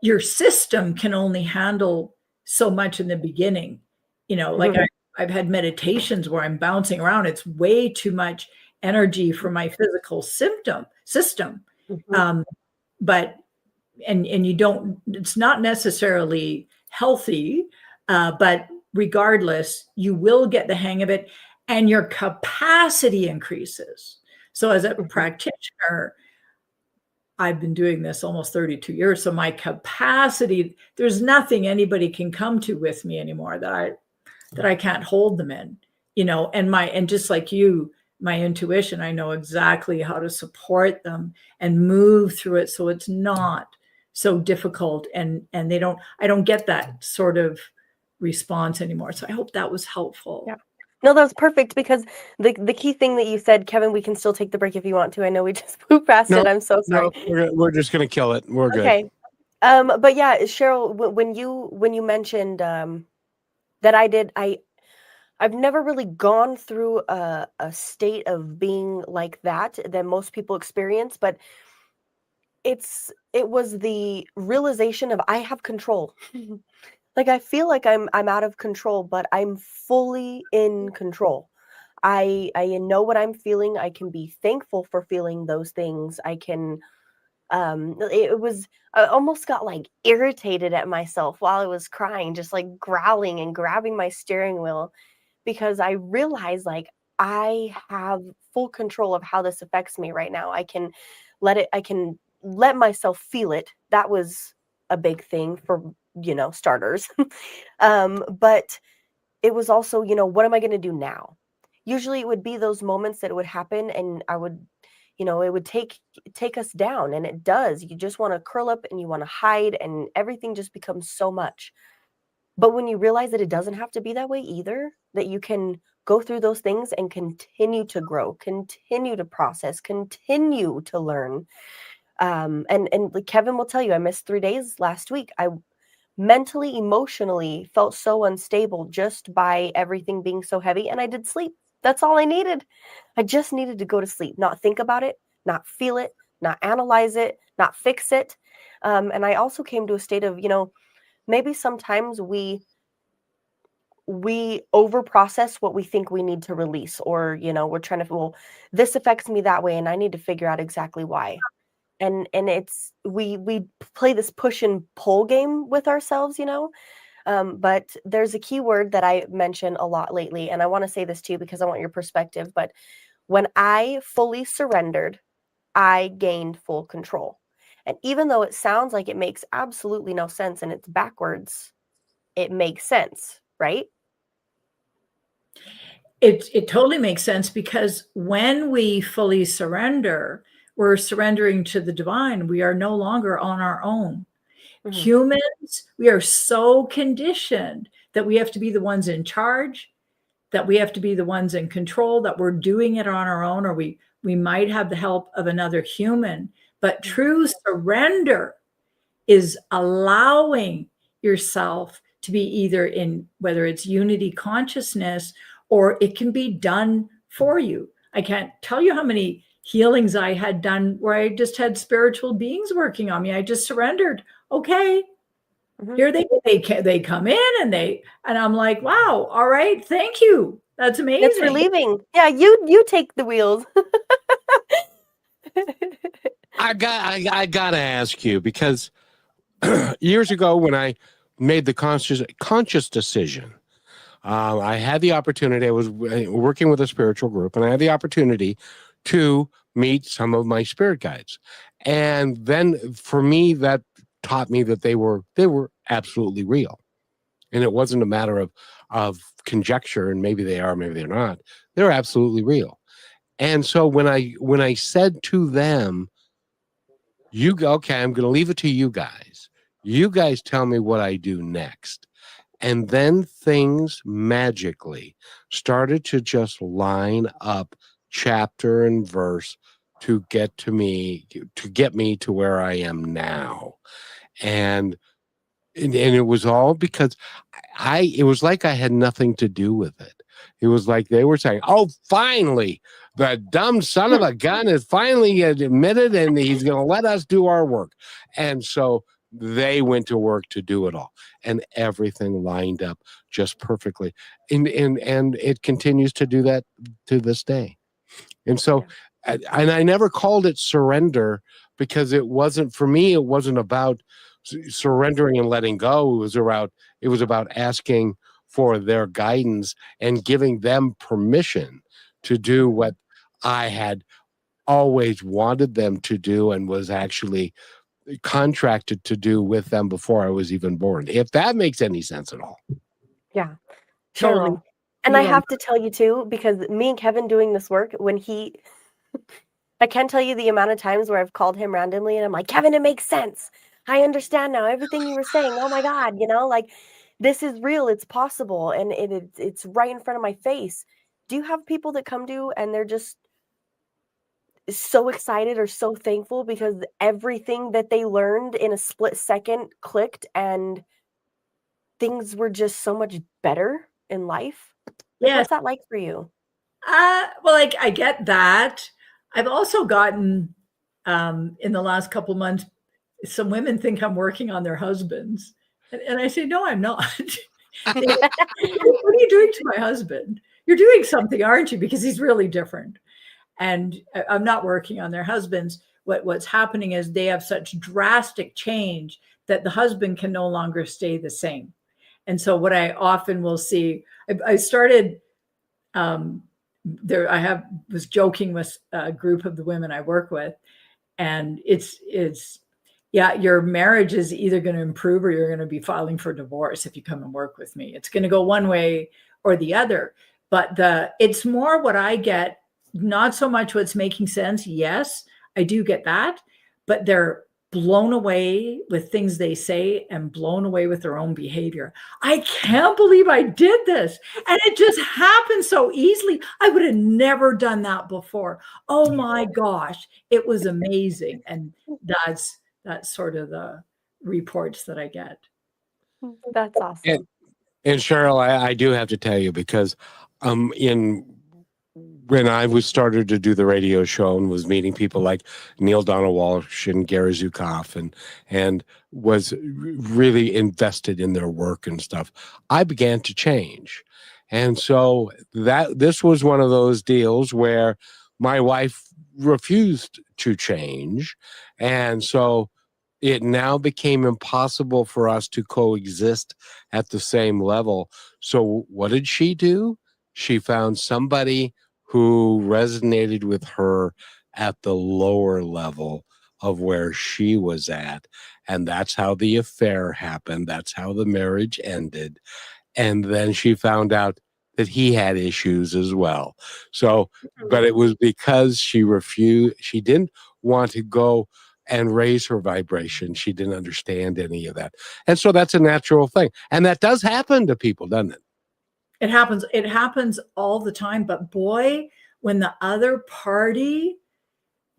your system can only handle so much in the beginning. Like I've had meditations where I'm bouncing around. It's way too much energy for my physical system. But you don't, it's not necessarily healthy, but regardless, you will get the hang of it and your capacity increases. So as a practitioner, I've been doing this almost 32 years. So my capacity, there's nothing anybody can come to with me anymore that I can't hold them in, and just like you, my intuition, I know exactly how to support them and move through it. So it's not so difficult and I don't get that sort of response anymore. So I hope that was helpful. Yeah. No, that was perfect because the key thing that you said, Kevin, we can still take the break if you want to. I know we just moved past it. I'm so sorry. No, we're just going to kill it. We're good. Okay. But yeah, Cheryl, when you mentioned that I've never really gone through a state of being like that most people experience, but it was the realization of I have control. Like I feel like I'm out of control, but I'm fully in control. I know what I'm feeling. I can be thankful for feeling those things. I can It was, I almost got like irritated at myself while I was crying, just like growling and grabbing my steering wheel, because I realized like I have full control of how this affects me right now. I can let myself feel it. That was a big thing for, starters. But it was also, what am I going to do now? Usually it would be those moments that it would happen and I would, it would take us down, and it does. You just want to curl up and you want to hide, and everything just becomes so much. But when you realize that it doesn't have to be that way either, that you can go through those things and continue to grow, continue to process, continue to learn. And like Kevin will tell you, I missed 3 days last week. I mentally, emotionally felt so unstable just by everything being so heavy, and I did sleep. That's all I needed. I just needed to go to sleep, not think about it, not feel it, not analyze it, not fix it. And I also came to a state of, maybe sometimes we over process what we think we need to release, or we're trying to, well, this affects me that way and I need to figure out exactly why. And it's we play this push and pull game with ourselves, but there's a key word that I mention a lot lately, and I want to say this too because I want your perspective. But when I fully surrendered, I gained full control. And even though it sounds like it makes absolutely no sense and it's backwards, it makes sense, right? It totally makes sense, because when we fully surrender, we're surrendering to the divine. We are no longer on our own. Mhm. Humans, we are so conditioned that we have to be the ones in charge, that we have to be the ones in control, that we're doing it on our own, or we might have the help of another human. But true surrender is allowing yourself to be either in, whether it's unity consciousness, or it can be done for you. I can't tell you how many healings I had done where I just had spiritual beings working on me. I just surrendered. Okay, here they come in, and I'm like, wow, all right, thank you. That's amazing. It's relieving. Yeah, you take the wheels. I gotta ask you, because years ago when I made the conscious decision, I had the opportunity. I was working with a spiritual group, and I had the opportunity to meet some of my spirit guides. And then for me, that taught me that they were absolutely real, and it wasn't a matter of conjecture. And maybe they are, maybe they're not. They're absolutely real. And so when I said to them, okay, I'm going to leave it to you guys. You guys tell me what I do next. And then things magically started to just line up chapter and verse to get me to where I am now. And it was all because it was like I had nothing to do with it. It was like they were saying, oh, finally, the dumb son of a gun is finally admitted, and he's going to let us do our work. And so they went to work to do it all, and everything lined up just perfectly. And it continues to do that to this day. And so, and I never called it surrender, because it wasn't, for me, it wasn't about surrendering and letting go. It was about asking for their guidance and giving them permission to do what I had always wanted them to do and was actually contracted to do with them before I was even born, if that makes any sense at all. Yeah, Totally. totally. And I have to tell you too, because me and Kevin doing this work, I can't tell you the amount of times where I've called him randomly and I'm like, Kevin, it makes sense. I understand now everything you were saying. Oh my God, like, this is real. It's possible. And it's right in front of my face. Do you have people that come to you and they're just so excited or so thankful because everything that they learned in a split second clicked and things were just so much better in life? Yes. What's that like for you? Well, I get that. I've also gotten, in the last couple months, some women think I'm working on their husbands. And I say, no, I'm not. What are you doing to my husband? You're doing something, aren't you? Because he's really different. And I'm not working on their husbands. what's happening is they have such drastic change that the husband can no longer stay the same. And so what I often will see, I started there. Was joking with a group of the women I work with, and it's yeah, your marriage is either going to improve or you're going to be filing for divorce if you come and work with me. It's going to go one way or the other. But it's more what I get, not so much what's making sense. Yes, I do get that, but they're blown away with things they say and blown away with their own behavior. I can't believe I did this. And it just happened so easily. I would have never done that before. Oh my gosh, it was amazing. And that's sort of the reports that I get. That's awesome. And Cheryl, I do have to tell you, because when I was started to do the radio show and was meeting people like Neil Donald Walsh and Gary Zukav and was really invested in their work and stuff, I began to change. And so this was one of those deals where my wife refused to change. And so it now became impossible for us to coexist at the same level. So what did she do? She found somebody who resonated with her at the lower level of where she was at. And that's how the affair happened. That's how the marriage ended. And then she found out that he had issues as well. So, but it was because she didn't want to go and raise her vibration. She didn't understand any of that. And so that's a natural thing. And that does happen to people, doesn't it? It happens all the time. But boy, when the other party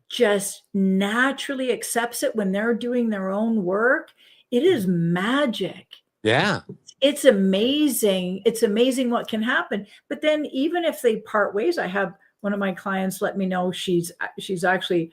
just naturally accepts it when they're doing their own work, it is magic. Yeah. It's amazing. It's amazing what can happen. But then even if they part ways, I have one of my clients let me know she's actually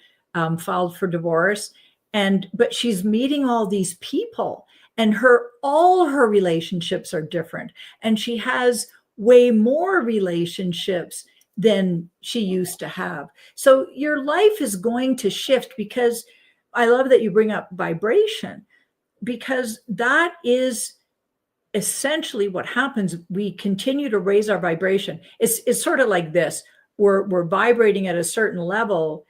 filed for divorce, but she's meeting all these people, and all her relationships are different, and she has way more relationships than she used to have. So your life is going to shift, because I love that you bring up vibration, because that is essentially what happens. We continue to raise our vibration. It's sort of like this. We're vibrating at a certain level.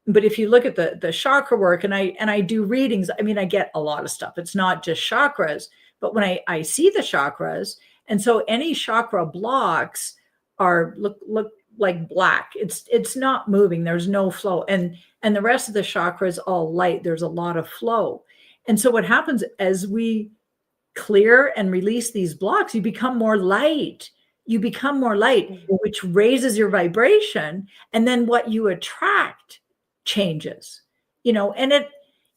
But if you look at the chakra work, and I do readings, I mean, I get a lot of stuff. It's not just chakras, but when I see the chakras, and so any chakra blocks look like black. It's not moving. There's no flow. And the rest of the chakra is all light. There's a lot of flow. And so what happens as we clear and release these blocks, you become more light. You become more light, which raises your vibration. And then what you attract changes, and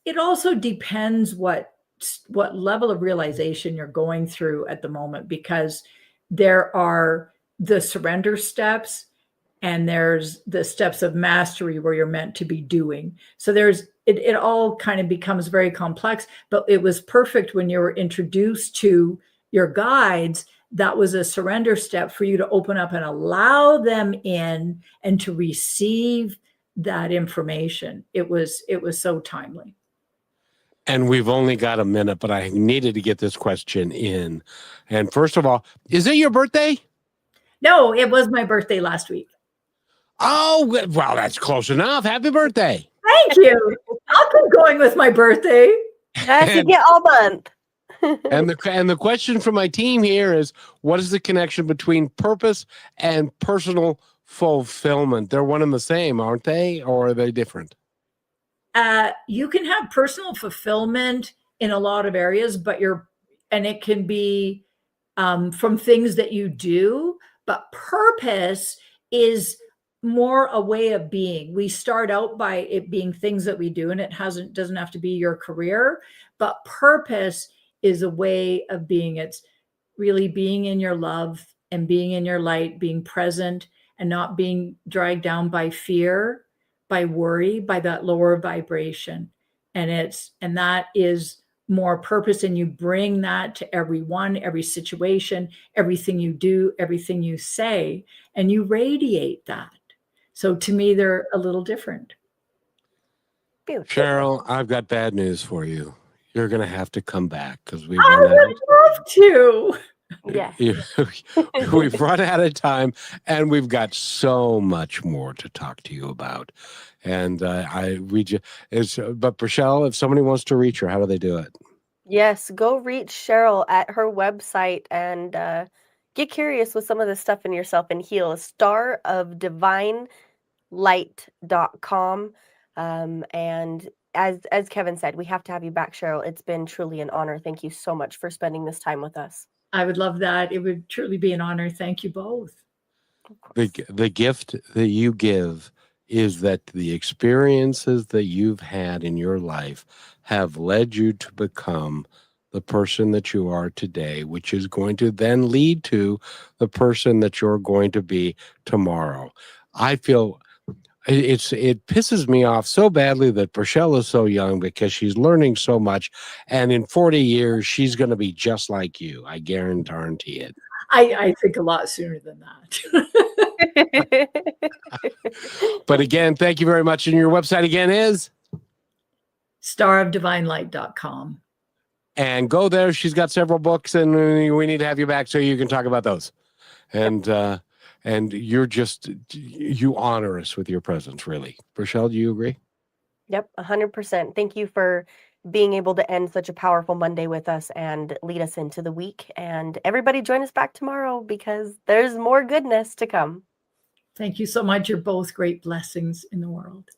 it also depends what level of realization you're going through at the moment, because there are the surrender steps and there's the steps of mastery where you're meant to be doing. So it all kind of becomes very complex, but it was perfect when you were introduced to your guides. That was a surrender step for you to open up and allow them in and to receive that information. It was so timely. And we've only got a minute, but I needed to get this question in. And first of all, is it your birthday? No, it was my birthday last week. Oh, well, that's close enough. Happy birthday. Thank you. I'll keep going with my birthday. As you get all month. And the question from my team here is, what is the connection between purpose and personal fulfillment? They're one and the same, aren't they? Or are they different? You can have personal fulfillment in a lot of areas, and it can be from things that you do, but purpose is more a way of being. We start out by it being things that we do, and it doesn't have to be your career, but purpose is a way of being. It's really being in your love and being in your light, being present and not being dragged down by fear, by worry, by that lower vibration. And that is more purpose. And you bring that to everyone, every situation, everything you do, everything you say, and you radiate that. So to me, they're a little different. Beautiful. Cheryl, I've got bad news for you. You're going to have to come back because we've I run out of would love to. Yes. we've run out of time, and we've got so much more to talk to you about. And but Rochelle, if somebody wants to reach her, how do they do it? Yes, go reach Cheryl at her website and get curious with some of the stuff in yourself and heal. starofdivinelight.com. And as Kevin said, we have to have you back, Cheryl. It's been truly an honor. Thank you so much for spending this time with us. I would love that. It would truly be an honor. Thank you both. The gift that you give is that the experiences that you've had in your life have led you to become the person that you are today, which is going to then lead to the person that you're going to be tomorrow. I feel it pisses me off so badly that Rochelle is so young because she's learning so much, and in 40 years she's going to be just like you. I guarantee it. I think a lot sooner than that. But again, thank you very much. And your website again is starofdivinelight.com. And go there. She's got several books, and we need to have you back so you can talk about those. And you honor us with your presence, really. Rochelle, do you agree? Yep, 100%. Thank you for being able to end such a powerful Monday with us and lead us into the week. And everybody join us back tomorrow because there's more goodness to come. Thank you so much. You're both great blessings in the world.